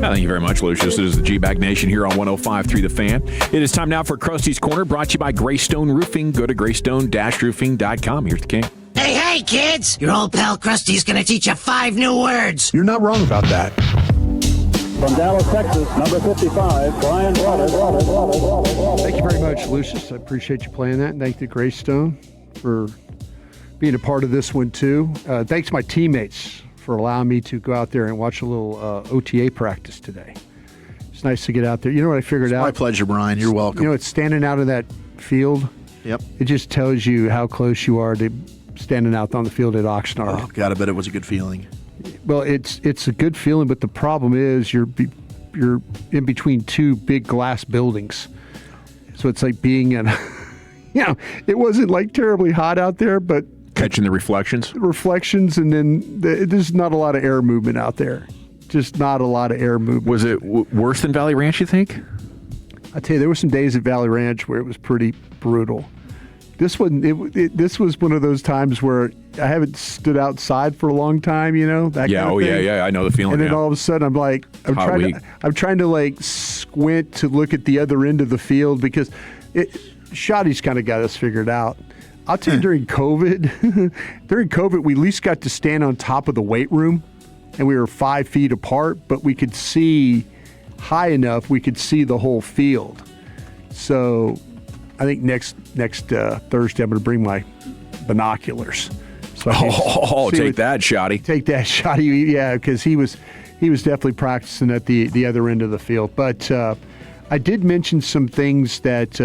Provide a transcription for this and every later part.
Thank you very much, Lucius. It is the GBAG Nation here on 105.3 The Fan. It is time now for Krusty's Corner, brought to you by Greystone Roofing. Go to greystone-roofing.com. Here's the king. Hey, kids! Your old pal Krusty's gonna teach you 5 new words. You're not wrong about that. From Dallas, Texas, number 55, Bryan Broaddus. Thank you very much, Lucius. I appreciate you playing that. And thank you to Greystone for being a part of this one, too. Thanks to my teammates for allowing me to go out there and watch a little OTA practice today. It's nice to get out there. You know what I figured out? My pleasure, Brian. You're welcome. You know, it's standing out in that field. Yep. It just tells you how close you are to standing out on the field at Oxnard. Oh, God, I bet it was a good feeling. Well, it's a good feeling, but the problem is you're in between two big glass buildings. So it's like being in, it wasn't like terribly hot out there, but Catching the reflections? And then there's not a lot of air movement out there. Just not a lot of air movement. Was it worse than Valley Ranch, you think? I tell you, there were some days at Valley Ranch where it was pretty brutal. This one, this was one of those times where I haven't stood outside for a long time, that Yeah, kind of thing. yeah, I know the feeling. And then yeah. all of a sudden, I'm trying to like squint to look at the other end of the field because Shoddy's kind of got us figured out. I'll tell you, during COVID, we at least got to stand on top of the weight room, and we were 5 feet apart, but we could see high enough we could see the whole field. So I think next Thursday I'm going to bring my binoculars. So take that, Shoddy. Take that, Shoddy. Yeah, because he was definitely practicing at the other end of the field. But I did mention some things that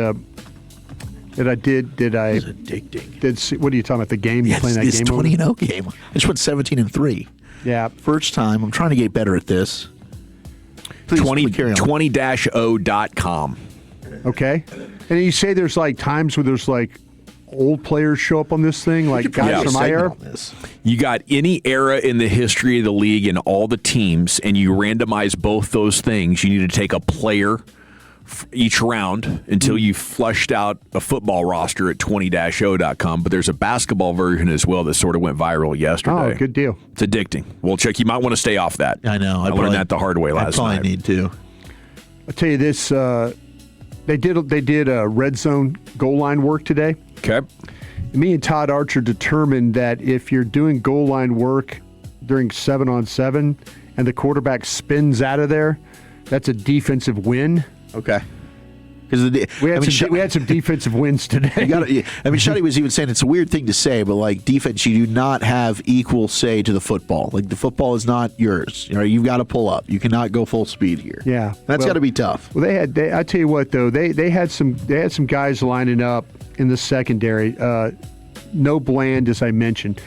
I did. Did I? It was addicting. What are you talking about? The game? You playing that it's game? 20-0 game. I just went 17-3. Yeah. First time. I'm trying to get better at this. Please, 20-0.com. Okay. And you say there's like times where there's like old players show up on this thing, like guys from my era? You got any era in the history of the league and all the teams, and you randomize both those things. You need to take a player each round until you flushed out a football roster at 20-0.com. But there's a basketball version as well that sort of went viral yesterday. Oh, good deal. It's addicting. Well, Chick, you might want to stay off that. I know. I learned that the hard way last night. I probably need to. I'll tell you this. They did a red zone goal line work today. Okay. Me and Todd Archer determined that if you're doing goal line work during 7-on-7 and the quarterback spins out of there, that's a defensive win. Okay. Because we had some defensive wins today. Shotty was even saying it's a weird thing to say, but like defense, you do not have equal say to the football. Like the football is not yours. You've got to pull up. You cannot go full speed here. Yeah, that's got to be tough. Well, I tell you what though, they had some guys lining up in the secondary. No Bland, as I mentioned.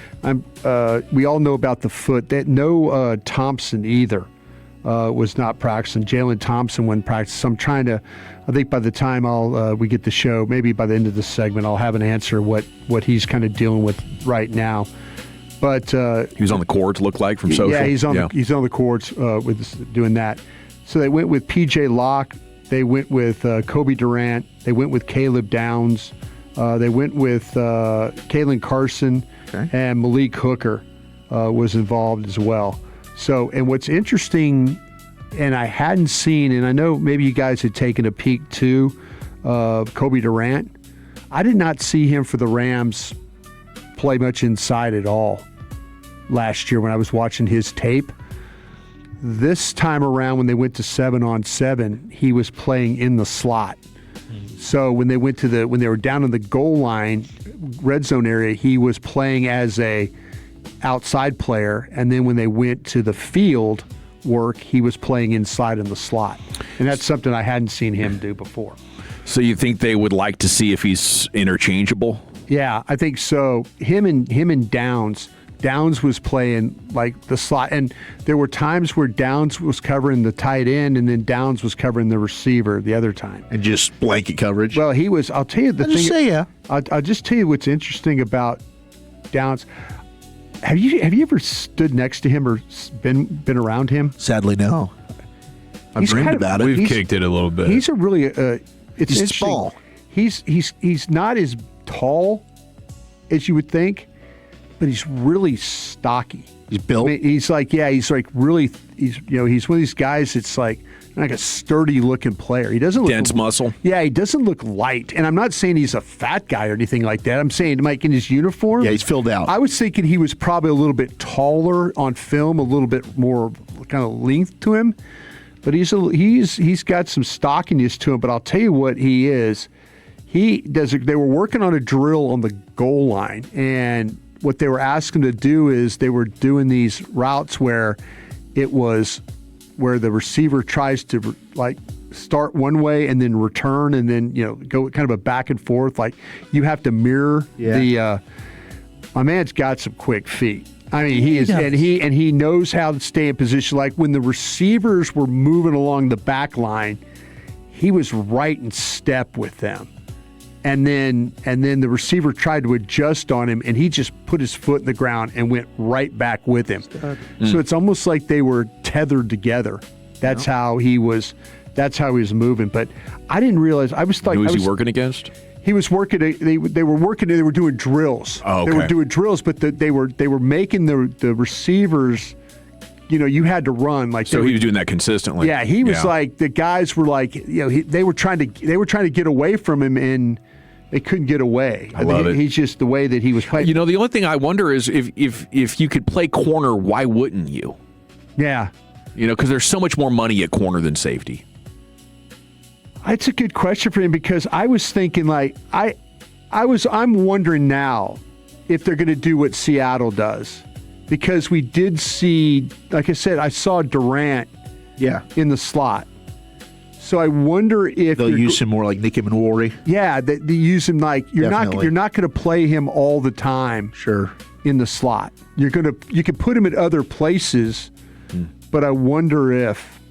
We all know about the foot. No Thompson either. Was not practicing. Jalen Thompson wouldn't practice. So I'm trying to, I think by the time we get the show, maybe by the end of this segment, I'll have an answer what he's kind of dealing with right now. But he was on the courts, looked like, from social. Yeah, he's on the courts with doing that. So they went with PJ Locke. They went with Cobie Durant. They went with Caleb Downs. They went with Caelen Carson, and Malik Hooker was involved as well. So, and what's interesting, and I hadn't seen, and I know maybe you guys had taken a peek too, Cobie Durant. I did not see him for the Rams play much inside at all last year when I was watching his tape. This time around, when they went to 7-on-7, he was playing in the slot. So when they were down in the goal line, red zone area, he was playing as a outside player, and then when they went to the field work, he was playing inside in the slot. And that's something I hadn't seen him do before. So you think they would like to see if he's interchangeable? Yeah, I think so. Him and Downs was playing like the slot, and there were times where Downs was covering the tight end and then Downs was covering the receiver the other time. And just blanket coverage. Well, he was, I'll tell you the thing. I'll just tell you what's interesting about Downs. Have you ever stood next to him or been around him? Sadly, no. I've dreamed about it. We've kicked it a little bit. He's a really he's small. He's not as tall as you would think, but he's really stocky. He's built. I mean, he's like really, he's one of these guys that's like a sturdy looking player. He doesn't look Dense muscle. Yeah, he doesn't look light. And I'm not saying he's a fat guy or anything like that. I'm saying, Mike, in his uniform. Yeah, he's filled out. I was thinking he was probably a little bit taller on film, a little bit more kind of length to him. But he's got some stockiness to him. But I'll tell you what he is. They were working on a drill on the goal line, and what they were asking him to do is they were doing these routes where it was where the receiver tries to like start one way and then return and then go kind of a back and forth. Like you have to mirror the. My man's got some quick feet. I mean, he is, and he knows how to stay in position. Like when the receivers were moving along the back line, he was right in step with them. And then the receiver tried to adjust on him, and he just put his foot in the ground and went right back with him. So it's almost like they were tethered together. That's how he was. That's how he was moving. But I didn't realize. I was like, who was he working against? He was working. They were working. They were doing drills. Oh, okay. They were doing drills, but they were making the receivers. You had to run like. So he was doing that consistently. Yeah, he was like the guys were like they were trying to get away from him and. They couldn't get away. I love it. He's just the way that he was playing. The only thing I wonder is if you could play corner, why wouldn't you? Yeah. Because there's so much more money at corner than safety. That's a good question for him because I was thinking I'm wondering now if they're going to do what Seattle does because we did see, like I said, I saw Durant in the slot. So I wonder if they'll use him more like Nick Manwari. Yeah, they use him like you're not going to play him all the time. Sure, in the slot, you can put him at other places, but I wonder if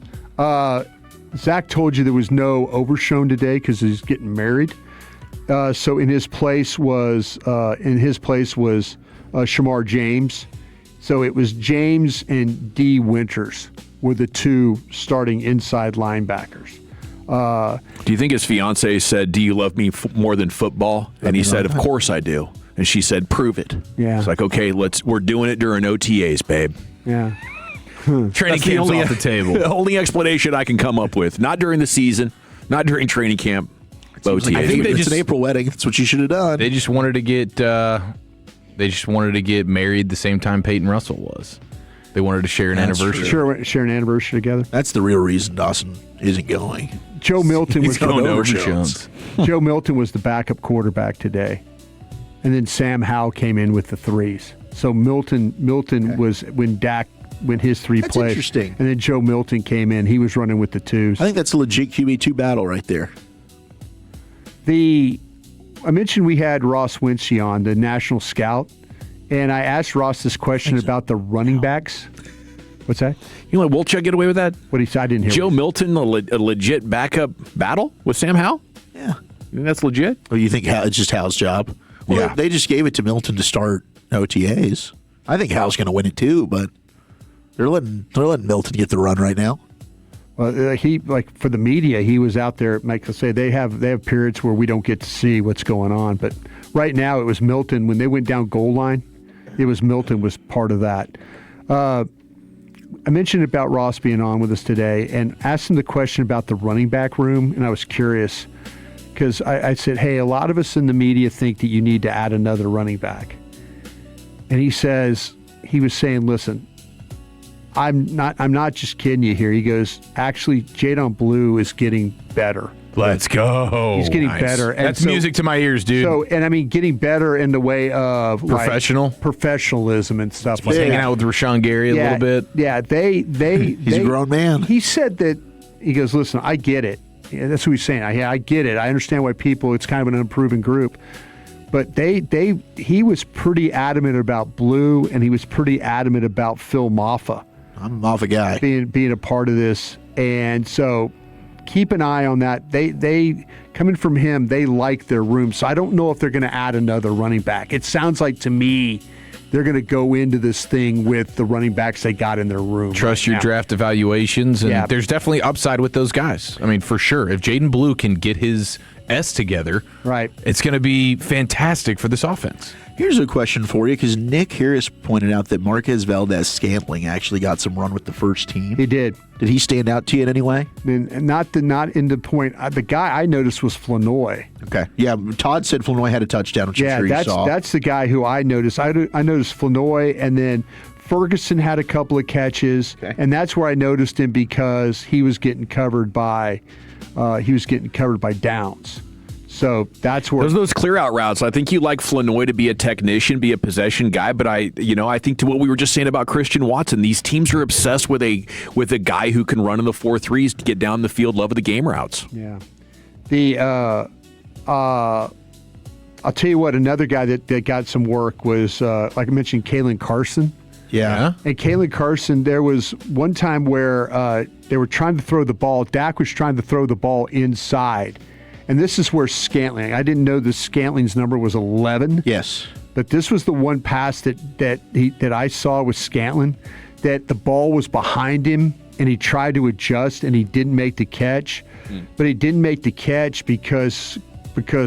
Zach told you there was no Overshown today because he's getting married. So in his place was Shamar James. So it was James and D. Winters were the two starting inside linebackers. Do you think his fiance said, "Do you love me more than football?" And he said, "Of course I do." And she said, "Prove it." Yeah. It's like, okay, we're doing it during OTAs, babe. Yeah. Training camp's off the table. The only explanation I can come up with. Not during the season, not during training camp. OTAs. I think it's an April wedding. That's what you should have done. They just wanted to get married the same time Peyton Russell was. They wanted to share an anniversary. Share an anniversary together. That's the real reason Dawson isn't going. Joe Milton was going to Overshowns. Joe Milton was the backup quarterback today, and then Sam Howell came in with the threes. So Milton was when his three That's played. Interesting. And then Joe Milton came in. He was running with the twos. I think that's a legit QB2 battle right there. I mentioned we had Ross Wincy on, the national scout, and I asked Ross this question about the running backs. What's that? You let Wolchuk get away with that? What he said, I didn't hear. Joe Milton, a legit backup battle with Sam Howell? Yeah. You think that's legit? Or you think it's just Howell's job? Well, Yeah. They just gave it to Milton to start OTAs. I think Howell's going to win it too, but they're letting Milton get the run right now. Well, he for the media, he was out there. Like I say, they have periods where we don't get to see what's going on. But right now, it was Milton when they went down goal line. It was Milton was part of that. I mentioned about Ross being on with us today and asked him the question about the running back room, and I was curious because I said, "Hey, a lot of us in the media think that you need to add another running back," and he was saying, "Listen." I'm not just kidding you here. He goes, actually, Jaydon Blue is getting better. Let's go. He's getting better. And That's music to my ears, dude. So, and I mean, getting better in the way of professionalism and stuff. He's hanging out with Rashawn Gary a little bit. Yeah, he's a grown man. He said that. He goes, listen, I get it. Yeah, that's what he's saying. I get it. I understand why it's kind of an unproven group. But he was pretty adamant about Blue, and he was pretty adamant about Phil Maffa. I'm a Maffa guy. Being a part of this. And so keep an eye on that. They coming from him, they like their room. So I don't know if they're going to add another running back. It sounds like to me they're going to go into this thing with the running backs they got in their room. Trust your draft evaluations, and there's definitely upside with those guys. I mean, for sure. If Jaydon Blue can get his S together, Right. it's going to be fantastic for this offense. Here's a question for you, because Nick Harris pointed out that Marquez Valdez-Scantling actually got some run with the first team. He did. Did he stand out to you in any way? And not in the point. The guy I noticed was Flournoy. Okay. Yeah, Todd said Flournoy had a touchdown, which I'm sure you saw. That's the guy who I noticed. I noticed Flournoy, and then Ferguson had a couple of catches, and that's where I noticed him because he was getting covered by Downs. So that's where those clear out routes. I think you like Flournoy to be a technician, be a possession guy, but I think to what we were just saying about Christian Watson, these teams are obsessed with a guy who can run in the 4-3s to get down the field, love of the game routes. Yeah. I'll tell you what, another guy that got some work was like I mentioned, Caelen Carson. Yeah. And Caelen Carson, there was one time where they were trying to throw the ball. Dak was trying to throw the ball inside. And this is where Scantling, I didn't know that Scantling's number was 11. Yes. But this was the one pass that I saw with Scantling, that the ball was behind him and he tried to adjust and he didn't make the catch. But he didn't make the catch because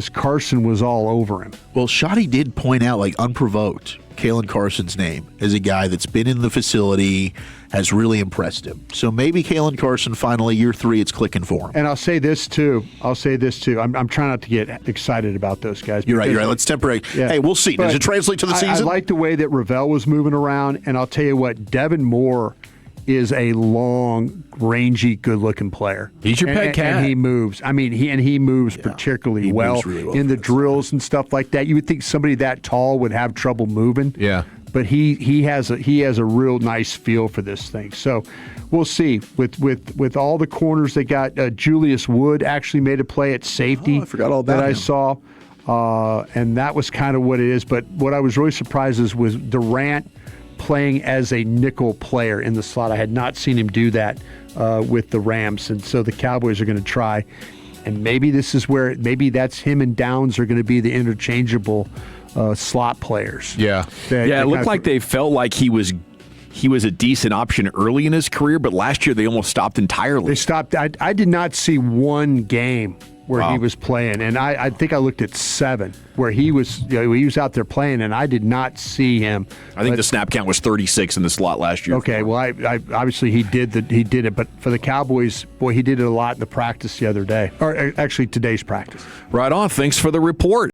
Carson was all over him. Well, Shoddy did point out, like unprovoked, Caelen Carson's name as a guy that's been in the facility, has really impressed him. So maybe Caelen Carson finally, year 3, it's clicking for him. And I'll say this too. I'm trying not to get excited about those guys. You're right. Let's temper it. Yeah. Hey, we'll see. Does it translate to the season? I like the way that Revel was moving around, and I'll tell you what, Devin Moore is a long, rangy, good-looking player. He's your pet cat. And he moves. I mean, he moves particularly well, moves really well in the for drills and stuff like that. You would think somebody that tall would have trouble moving. Yeah. But he has a real nice feel for this thing. So we'll see. With all the corners they got, Julius Wood actually made a play at safety. Oh, I forgot all about that I him. saw. And that was kind of what it is. But what I was really surprised is was Durant playing as a nickel player in the slot. I had not seen him do that with the Rams. And so the Cowboys are going to try. And maybe this is where, maybe that's him and Downs are going to be the interchangeable slot players. Yeah. It looked like they felt like he was a decent option early in his career, but last year they almost stopped entirely. They stopped. I did not see one game where he was playing, and I think I looked at 7 where he was out there playing, and I did not see him. I think the snap count was 36 in the slot last year. Okay, well, I obviously he did it, but for the Cowboys, boy, he did it a lot in the practice the other day, or actually today's practice. Right on. Thanks for the report.